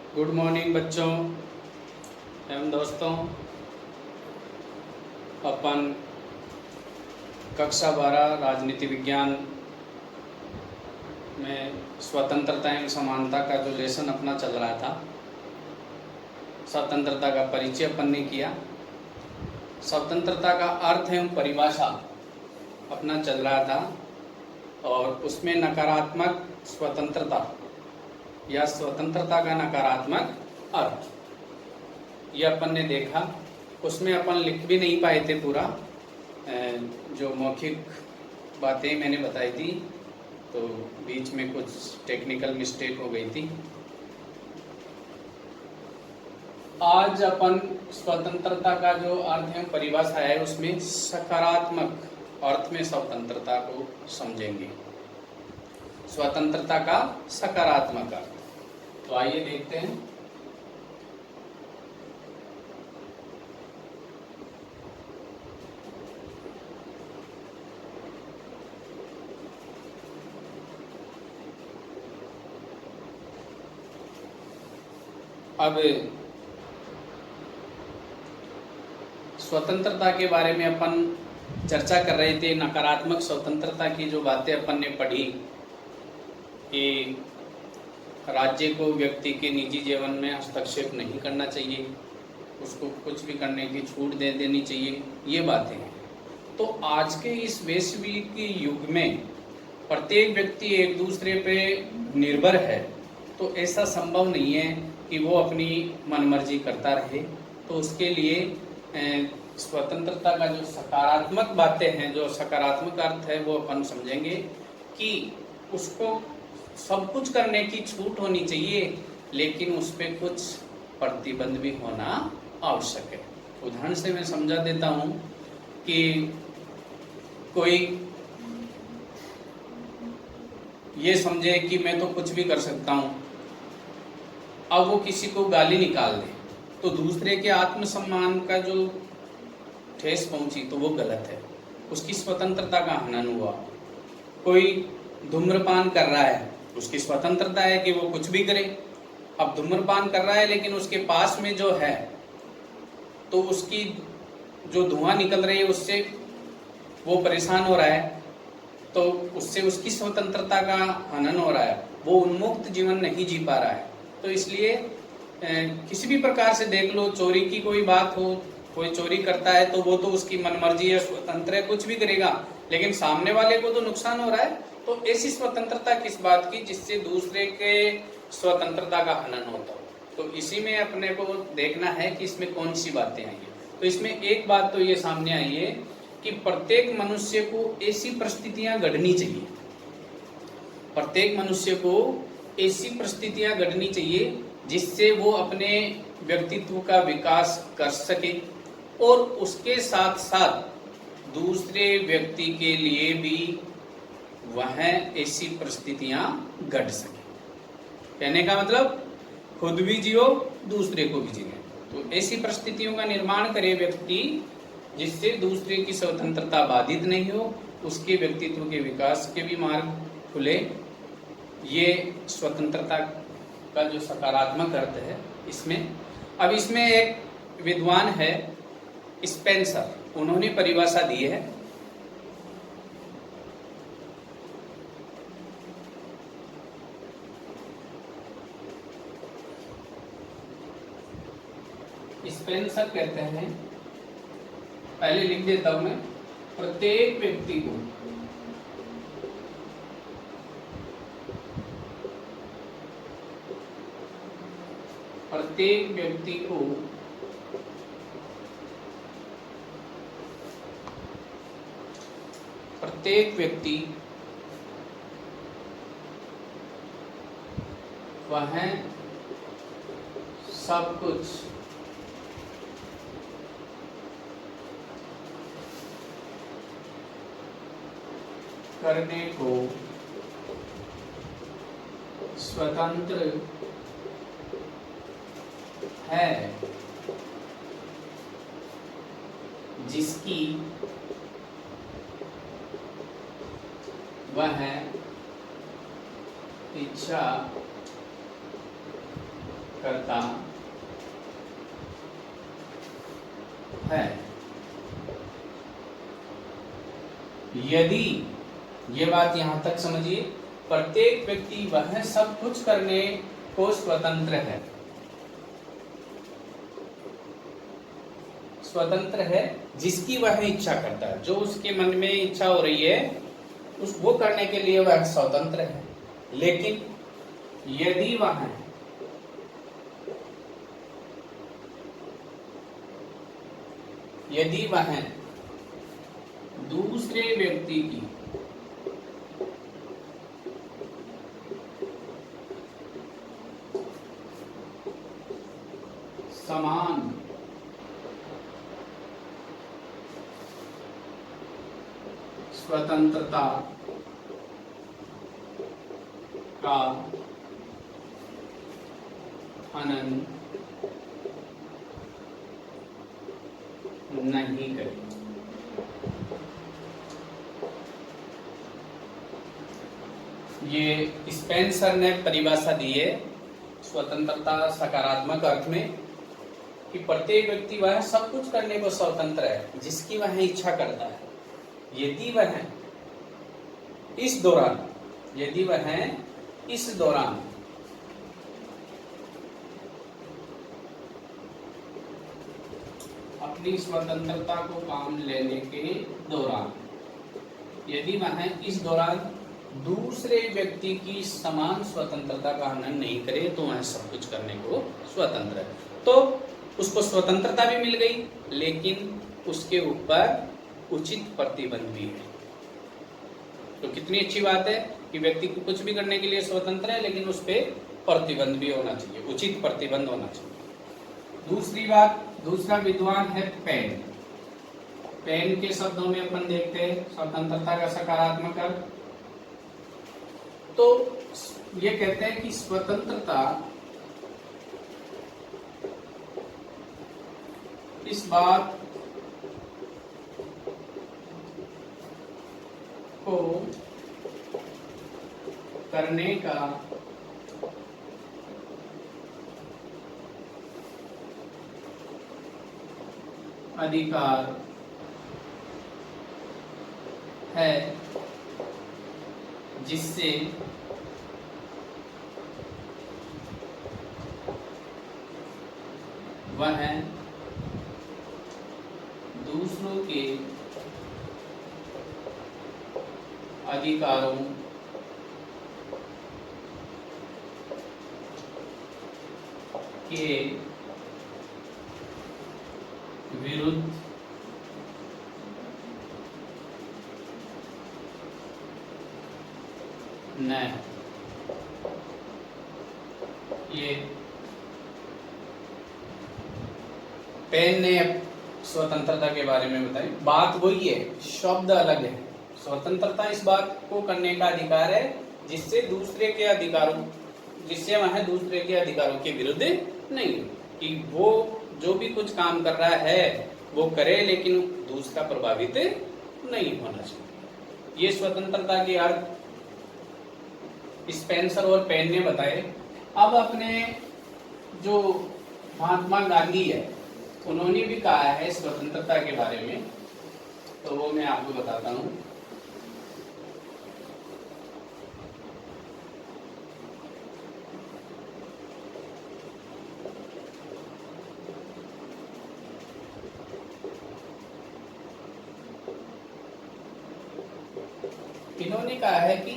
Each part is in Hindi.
गुड मॉर्निंग बच्चों एवं दोस्तों। अपन कक्षा 12 राजनीति विज्ञान में स्वतंत्रता एवं समानता का जो लेसन अपना चल रहा था, स्वतंत्रता का परिचय अपन ने किया। स्वतंत्रता का अर्थ एवं परिभाषा अपना चल रहा था और उसमें नकारात्मक स्वतंत्रता या स्वतंत्रता का नकारात्मक अर्थ यह अपन ने देखा। उसमें अपन लिख भी नहीं पाए थे पूरा, जो मौखिक बातें मैंने बताई थी तो बीच में कुछ टेक्निकल मिस्टेक हो गई थी। आज अपन स्वतंत्रता का जो अर्थ है परिभाषा है उसमें सकारात्मक अर्थ में स्वतंत्रता को समझेंगे। स्वतंत्रता का सकारात्मक अर्थ तो आइए देखते हैं। अब स्वतंत्रता के बारे में अपन चर्चा कर रहे थे। नकारात्मक स्वतंत्रता की जो बातें अपन ने पढ़ी कि राज्य को व्यक्ति के निजी जीवन में हस्तक्षेप नहीं करना चाहिए, उसको कुछ भी करने की छूट दे देनी चाहिए, ये बातें हैं। तो आज के इस वैश्विक युग में प्रत्येक व्यक्ति एक दूसरे पे निर्भर है, तो ऐसा संभव नहीं है कि वो अपनी मनमर्जी करता रहे। तो उसके लिए स्वतंत्रता का जो सकारात्मक बातें हैं, जो सकारात्मक अर्थ है वो अपन समझेंगे कि उसको सब कुछ करने की छूट होनी चाहिए, लेकिन उस पर कुछ प्रतिबंध भी होना आवश्यक है। उदाहरण से मैं समझा देता हूँ कि कोई ये समझे कि मैं तो कुछ भी कर सकता हूँ, अब वो किसी को गाली निकाल दे तो दूसरे के आत्मसम्मान का जो ठेस पहुंची तो वो गलत है, उसकी स्वतंत्रता का हनन हुआ। कोई धूम्रपान कर रहा है, उसकी स्वतंत्रता है कि वो कुछ भी करे। अब धूम्रपान कर रहा है लेकिन उसके पास में जो है तो उसकी जो धुआं निकल रही है उससे वो परेशान हो रहा है, तो उससे उसकी स्वतंत्रता का हनन हो रहा है, वो उन्मुक्त जीवन नहीं जी पा रहा है। तो इसलिए किसी भी प्रकार से देख लो, चोरी की कोई बात हो, कोई चोरी करता है तो वो तो उसकी मनमर्जी है, स्वतंत्र है, कुछ भी करेगा, लेकिन सामने वाले को तो नुकसान हो रहा है। तो ऐसी स्वतंत्रता किस बात की जिससे दूसरे के स्वतंत्रता का हनन होता हो। तो इसी में अपने को देखना है कि इसमें कौन सी बातें आई है। तो इसमें एक बात तो ये सामने आई है कि प्रत्येक मनुष्य को ऐसी परिस्थितियां घड़नी चाहिए, प्रत्येक मनुष्य को ऐसी परिस्थितियां घड़नी चाहिए जिससे वो अपने व्यक्तित्व का विकास कर सके और उसके साथ साथ दूसरे व्यक्ति के लिए भी वह ऐसी परिस्थितियां घट सके। कहने का मतलब खुद भी जियो, दूसरे को भी जिए। तो ऐसी परिस्थितियों का निर्माण करे व्यक्ति जिससे दूसरे की स्वतंत्रता बाधित नहीं हो, उसके व्यक्तित्व के विकास के भी मार्ग खुले। ये स्वतंत्रता का जो सकारात्मक अर्थ है इसमें एक विद्वान है स्पेंसर, उन्होंने परिभाषा दी है। स्पेंसर कहते हैं, पहले लिख देता हूं मैं, प्रत्येक व्यक्ति को प्रत्येक व्यक्ति वह सब कुछ करने को स्वतंत्र है जिसकी वह इच्छा करता है। यदि, ये बात यहां तक समझिए, प्रत्येक व्यक्ति वह सब कुछ करने को स्वतंत्र है, स्वतंत्र है जिसकी वह इच्छा करता है, जो उसके मन में इच्छा हो रही है उस वो करने के लिए वह स्वतंत्र है। लेकिन यदि वह दूसरे व्यक्ति की समान स्वतंत्रता का हनन नहीं करे। ये स्पेंसर ने परिभाषा दी है स्वतंत्रता सकारात्मक अर्थ में कि प्रत्येक व्यक्ति वह सब कुछ करने को स्वतंत्र है जिसकी वह इच्छा करता है, यदि वह इस दौरान अपनी स्वतंत्रता को काम लेने के दौरान, यदि वह इस दौरान दूसरे व्यक्ति की समान स्वतंत्रता का हनन नहीं करे तो वह सब कुछ करने को स्वतंत्र है। तो उसको स्वतंत्रता भी मिल गई, लेकिन उसके ऊपर उचित प्रतिबंध भी है। तो कितनी अच्छी बात है कि व्यक्ति को कुछ भी करने के लिए स्वतंत्र है, लेकिन उस पर प्रतिबंध भी होना चाहिए, उचित प्रतिबंध होना चाहिए। दूसरी बात, दूसरा विद्वान है पेन। पेन के शब्दों में अपन देखते हैं स्वतंत्रता का सकारात्मक अर्थ। तो ये कहते हैं कि स्वतंत्रता इस बात को करने का अधिकार है जिससे वह दूसरों के अधिकारों के विरुद्ध न। ये पेन ने स्वतंत्रता के बारे में बताई, बात वही है, शब्द अलग है। स्वतंत्रता इस बात को करने का अधिकार है जिससे दूसरे के अधिकारों, जिससे वह दूसरे के अधिकारों के विरुद्ध नहीं, कि वो जो भी कुछ काम कर रहा है वो करे लेकिन दूसरा प्रभावित नहीं होना चाहिए। ये स्वतंत्रता के अर्थ स्पेंसर और पेन ने बताए। अब अपने जो महात्मा गांधी है उन्होंने भी कहा है स्वतंत्रता के बारे में, तो वो मैं आपको बताता हूँ। इन्होंने कहा है कि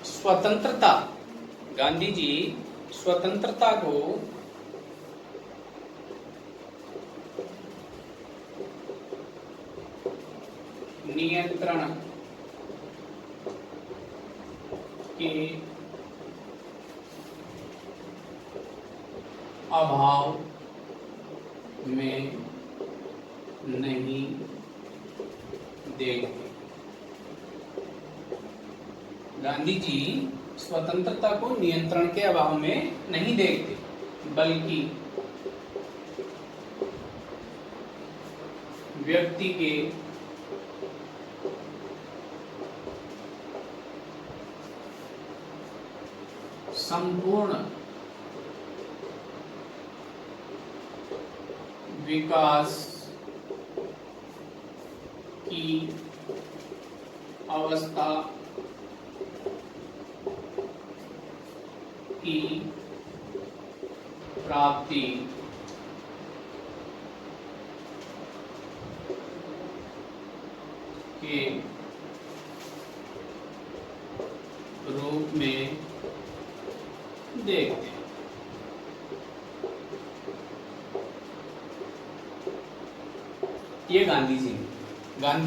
स्वतंत्रता, गांधी जी स्वतंत्रता को नियंत्रण के अभाव में नहीं देखते। गांधी जी स्वतंत्रता को नियंत्रण के अभाव में नहीं देखते, बल्कि व्यक्ति के संपूर्ण विकास की अवस्था की प्राप्ति के रूप में देखते हैं। ये गांधी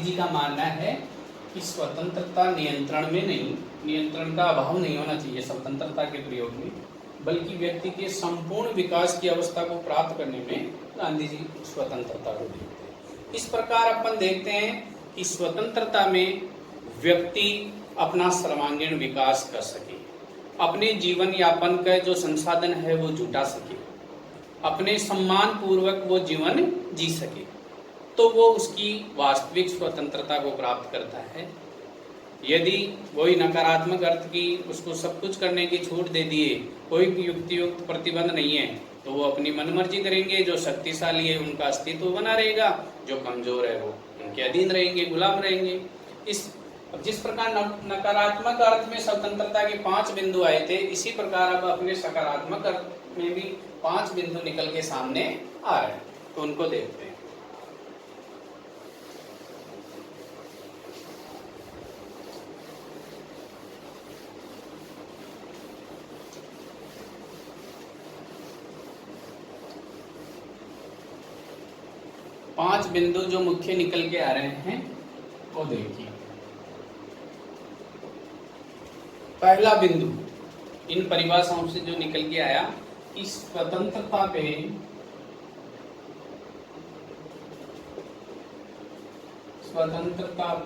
जी का मानना है कि स्वतंत्रता नियंत्रण में नहीं, नियंत्रण का अभाव नहीं होना चाहिए स्वतंत्रता के प्रयोग में, बल्कि व्यक्ति के संपूर्ण विकास की अवस्था को प्राप्त करने में गांधी जी स्वतंत्रता को देखते हैं। इस प्रकार अपन देखते हैं कि स्वतंत्रता में व्यक्ति अपना सर्वांगीण विकास कर सके, अपने जीवन यापन का जो संसाधन है वो जुटा सके, अपने सम्मान पूर्वक वो जीवन जी सके, तो वो उसकी वास्तविक स्वतंत्रता को प्राप्त करता है। यदि कोई नकारात्मक अर्थ की उसको सब कुछ करने की छूट दे दिए, कोई युक्तियुक्त प्रतिबंध नहीं है, तो वो अपनी मनमर्जी करेंगे। जो शक्तिशाली है उनका अस्तित्व बना रहेगा, जो कमजोर है वो उनके अधीन रहेंगे, गुलाम रहेंगे। जिस प्रकार नकारात्मक अर्थ में स्वतंत्रता के 5 बिंदु आए थे, इसी प्रकार अब अपने सकारात्मक अर्थ में भी 5 बिंदु निकल के सामने आ रहे हैं, तो उनको देखते हैं। पांच बिंदु जो मुख्य निकल के आ रहे हैं वो देखिए। पहला बिंदु इन परिभाषाओं से जो निकल के आया कि स्वतंत्रता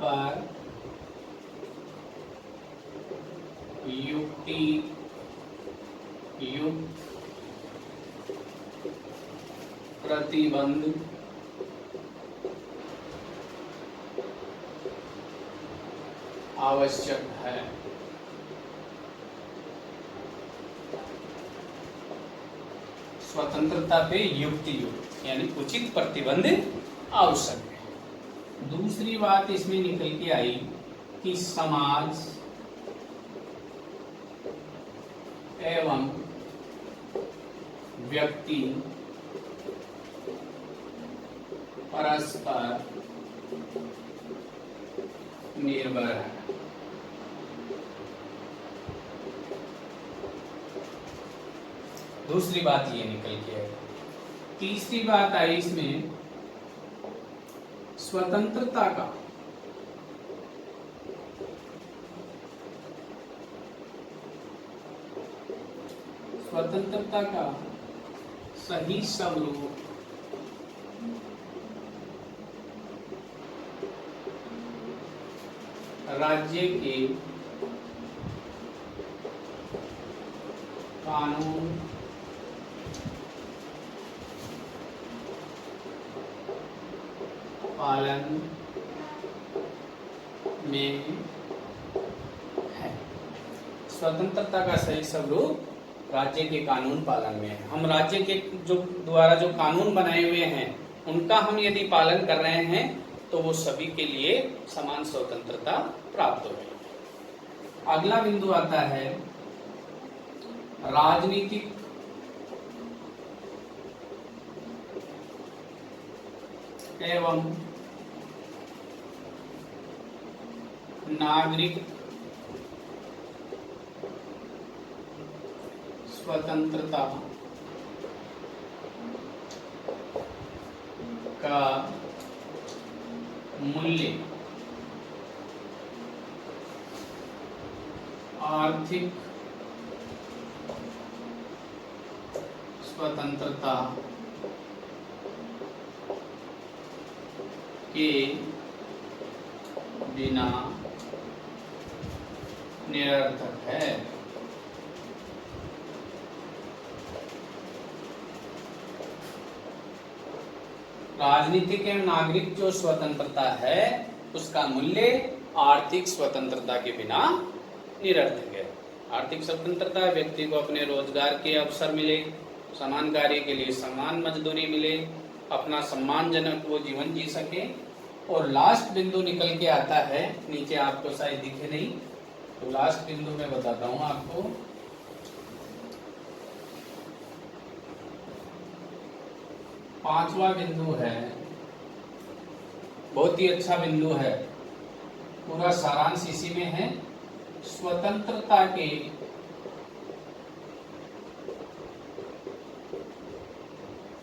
पर युक्ति युक्त प्रतिबंध आवश्यक है। स्वतंत्रता पे युक्त यानी उचित प्रतिबंध आवश्यक है। दूसरी बात इसमें निकल के आई कि समाज एवं व्यक्ति परस्पर निर्भर है। दूसरी बात ये निकल के आई। तीसरी बात आई इसमें स्वतंत्रता का सही स्वरूप राज्य के कानून पालन में है। स्वतंत्रता का सही स्वरूप राज्य के कानून पालन में है। हम राज्य के द्वारा जो कानून बनाए हुए हैं उनका हम यदि पालन कर रहे हैं तो वो सभी के लिए समान स्वतंत्रता प्राप्त होगी। अगला बिंदु आता है राजनीतिक एवं नागरिक स्वतंत्रता का मूल्य आर्थिक स्वतंत्रता के बिना निरर्थक है। राजनीतिक एवं नागरिक जो स्वतंत्रता है उसका मूल्य आर्थिक स्वतंत्रता के बिना निरर्थक है। आर्थिक स्वतंत्रता व्यक्ति को अपने रोजगार के अवसर मिले, समान कार्य के लिए समान मजदूरी मिले, अपना सम्मानजनक वो जीवन जी सके। और लास्ट बिंदु निकल के आता है, नीचे आपको शायद दिखे नहीं, तो लास्ट बिंदु मैं बताता हूं आपको। पांचवा बिंदु है, बहुत ही अच्छा बिंदु है, पूरा सारांश इसी में है। स्वतंत्रता के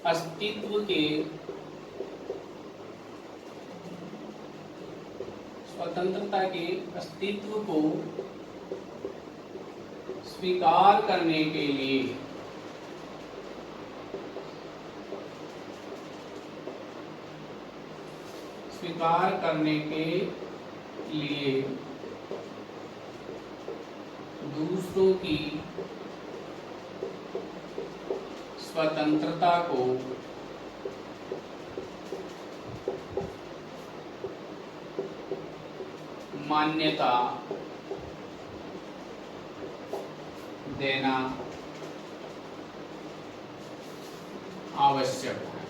अस्तित्व के स्वतंत्रता के अस्तित्व को स्वीकार करने के लिए दूसरों की स्वतंत्रता को मान्यता देना आवश्यक है।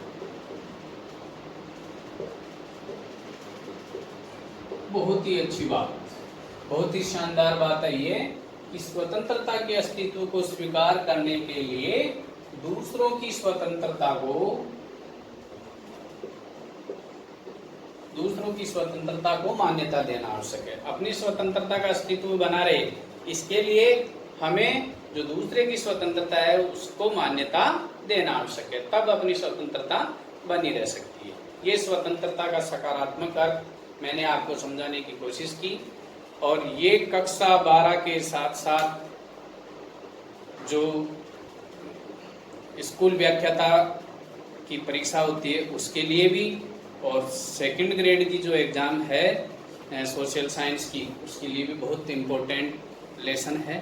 बहुत ही अच्छी बात, बहुत ही शानदार बात है ये कि स्वतंत्रता के अस्तित्व को स्वीकार करने के लिए दूसरों की स्वतंत्रता को मान्यता देना आवश्यक है। अपनी स्वतंत्रता का अस्तित्व बना रहे, इसके लिए हमें जो दूसरे की स्वतंत्रता है उसको मान्यता देना आवश्यक है, तब अपनी स्वतंत्रता बनी रह सकती है। ये स्वतंत्रता का सकारात्मक अर्थ मैंने आपको समझाने की कोशिश की। और ये कक्षा 12 के साथ साथ जो स्कूल व्याख्याता की परीक्षा होती है उसके लिए भी, और सेकंड ग्रेड की जो एग्ज़ाम है सोशल साइंस की, उसके लिए भी बहुत इम्पोर्टेंट लेसन है।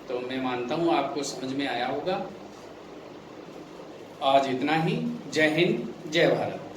तो मैं मानता हूँ आपको समझ में आया होगा। आज इतना ही। जय हिंद, जय भारत।